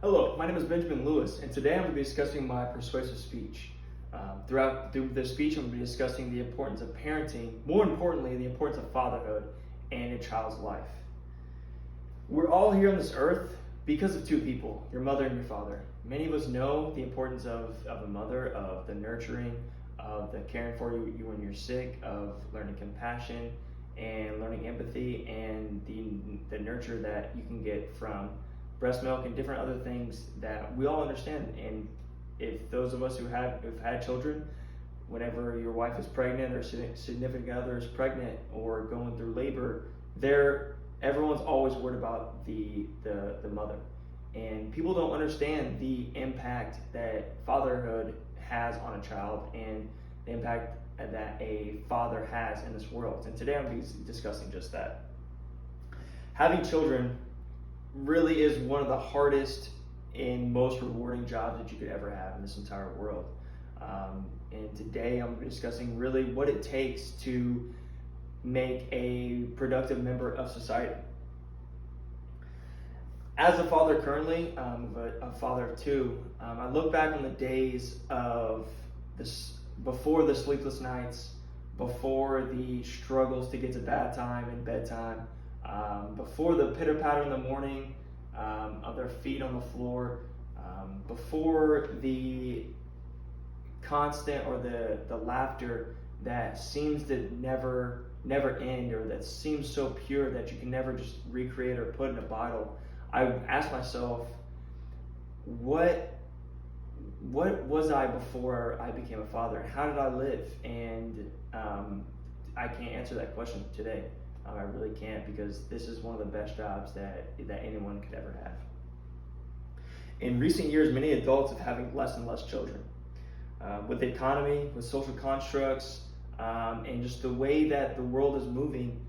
Hello, my name is Benjamyn Lewis, and today I'm going to be discussing my persuasive speech. Through this speech, I'm going to be discussing the importance of parenting, more importantly, the importance of fatherhood in a child's life. We're all here on this earth because of two people, your mother and your father. Many of us know the importance of a mother, of the nurturing, of the caring for you when you're sick, of learning compassion and learning empathy, and the nurture that you can get from breast milk and different other things that we all understand. And if those of us who've had children, whenever your wife is pregnant or significant other is pregnant or going through labor, everyone's always worried about the mother. And people don't understand the impact that fatherhood has on a child and the impact that a father has in this world. And today I'm going to be discussing just that. Having children really is one of the hardest and most rewarding jobs that you could ever have in this entire world. And today I'm discussing really what it takes to make a productive member of society. As a father currently, a father of two, I look back on the days of this, before the sleepless nights, before the struggles to get to bath time and bedtime, before the pitter patter in the morning of their feet on the floor, before the constant or the laughter that seems to never end, or that seems so pure that you can never just recreate or put in a bottle. I asked myself, what was I before I became a father? How did I live? And I can't answer that question today. I really can't, because this is one of the best jobs that anyone could ever have. In recent years, many adults are having less and less children. With the economy, with social constructs, and just the way that the world is moving,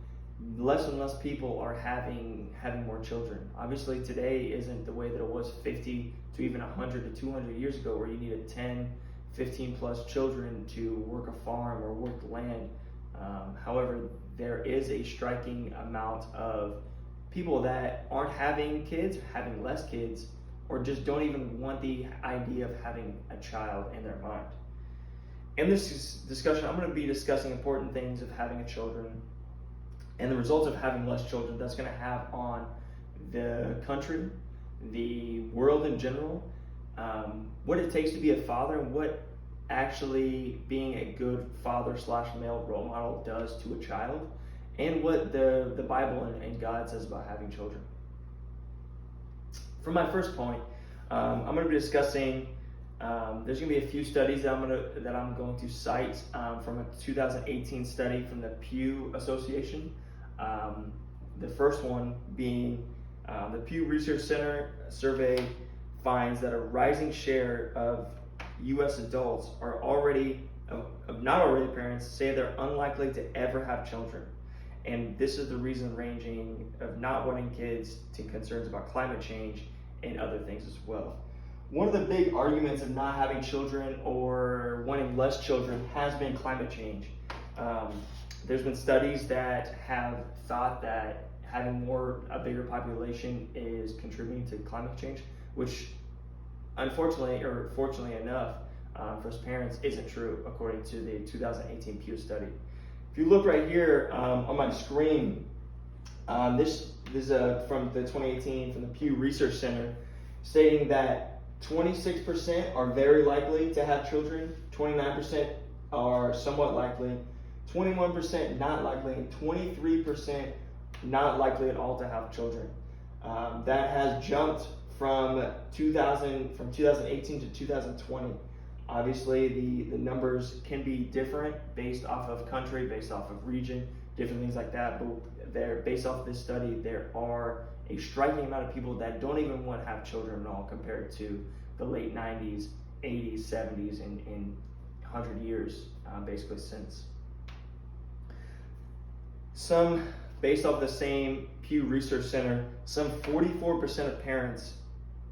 less and less people are having more children. Obviously, today isn't the way that it was 50 to even 100 to 200 years ago, where you needed 10, 15 plus children to work a farm or work the land. However, there is a striking amount of people that aren't having kids, having less kids, or just don't even want the idea of having a child in their mind. In this discussion, I'm going to be discussing important things of having children and the results of having less children that's going to have on the country, the world in general, what it takes to be a father, and what actually being a good father/male role model does to a child, and what the Bible and God says about having children. For my first point, I'm going to be discussing. There's going to be a few studies that I'm going to cite from a 2018 study from the Pew Association. The first one being the Pew Research Center survey finds that a rising share of U.S. adults are not already parents, say they're unlikely to ever have children. And this is the reason ranging of not wanting kids to concerns about climate change and other things as well. One of the big arguments of not having children or wanting less children has been climate change. There's been studies that have thought that having a bigger population is contributing to climate change, which unfortunately, or fortunately enough, for us parents, isn't true according to the 2018 Pew study. If you look right here on my screen, this is from the 2018 from the Pew Research Center, stating that 26% are very likely to have children, 29% are somewhat likely, 21% not likely, and 23% not likely at all to have children. That has jumped from 2018 to 2020. Obviously, the numbers can be different based off of country, based off of region, different things like that. But based off this study, there are a striking amount of people that don't even want to have children at all, compared to the late 90s, 80s, 70s, and 100 years basically since. Based off the same Pew Research Center, some 44% of parents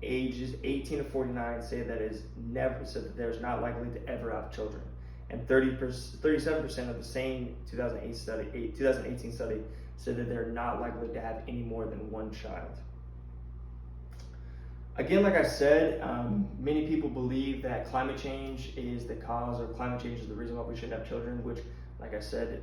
ages 18 to 49 say that there's not likely to ever have children, and 37% of the same 2018 study, said that they're not likely to have any more than one child. Again, like I said, many people believe that climate change is the cause, or climate change is the reason why we shouldn't have children, which, like I said,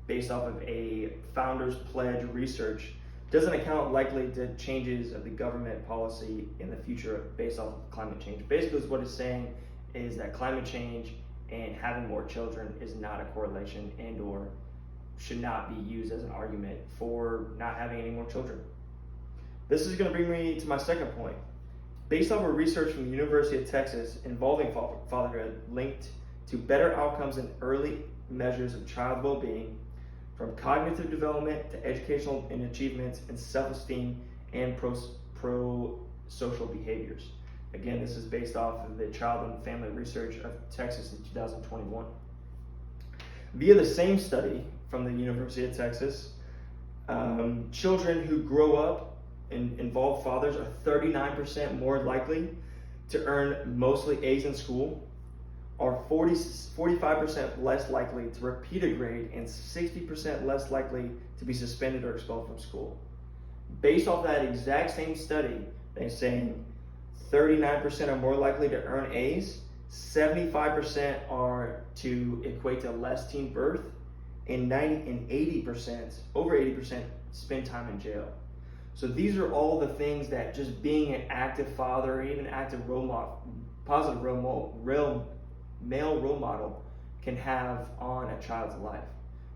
based off of a Founders Pledge research, doesn't account likely to changes of the government policy in the future based off of climate change. Basically, what it's saying is that climate change and having more children is not a correlation, and or should not be used as an argument for not having any more children. This is going to bring me to my second point. Based off of research from the University of Texas involving fatherhood linked to better outcomes in early measures of child well-being, from cognitive development to educational and achievements and self-esteem and pro-social behaviors. Again, this is based off of the Child and Family Research of Texas in 2021. Via the same study from the University of Texas, children who grow up in involved fathers are 39% more likely to earn mostly A's in school, are 45% less likely to repeat a grade, and 60% less likely to be suspended or expelled from school. Based off that exact same study, they're saying 39% are more likely to earn A's, 75% are to equate to less teen birth, and 80%, over 80%, spend time in jail. So these are all the things that just being an active father, or even active role model, positive male role model can have on a child's life.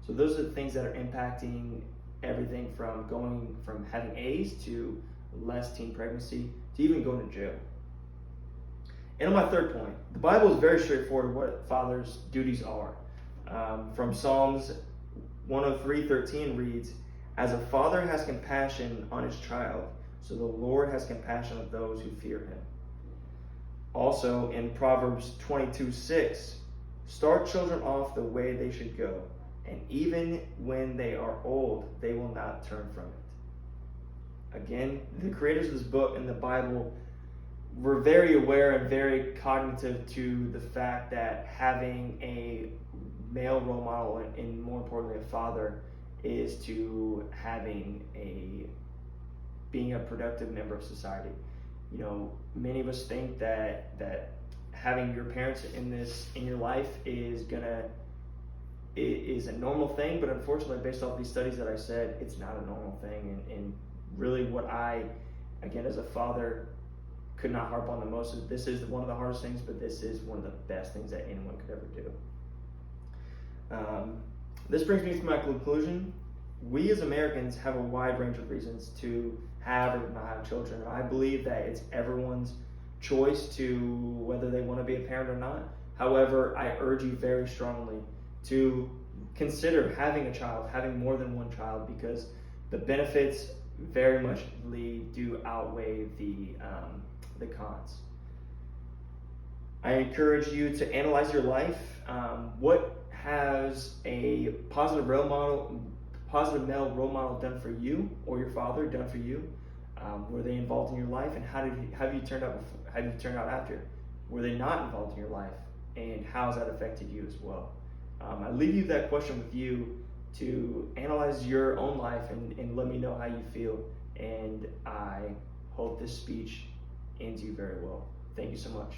So those are the things that are impacting everything from going from having A's to less teen pregnancy to even going to jail. And on my third point, the Bible is very straightforward what fathers' duties are. From Psalms 103:13 reads, "As a father has compassion on his child, so the Lord has compassion of those who fear him." Also in Proverbs 22:6, "Start children off the way they should go, and even when they are old, they will not turn from it." Again, the creators of this book and the Bible were very aware and very cognitive to the fact that having a male role model, and more importantly a father, is to being a productive member of society. You know, many of us think that having your parents in your life is a normal thing, but unfortunately, based off these studies that I said, it's not a normal thing. And really, what I, again, as a father, could not harp on the most is this is one of the hardest things, but this is one of the best things that anyone could ever do. This brings me to my conclusion. We as Americans have a wide range of reasons to have or not have children. I believe that it's everyone's choice to whether they want to be a parent or not. However, I urge you very strongly to consider having a child, having more than one child, because the benefits very much do outweigh the cons. I encourage you to analyze your life. What has a positive male role model done for you, or your father done for you? Were they involved in your life, and how you turned out after? Were they not involved in your life, and how has that affected you as well? I leave you that question with you to analyze your own life and let me know how you feel. And I hope this speech ends you very well. Thank you so much.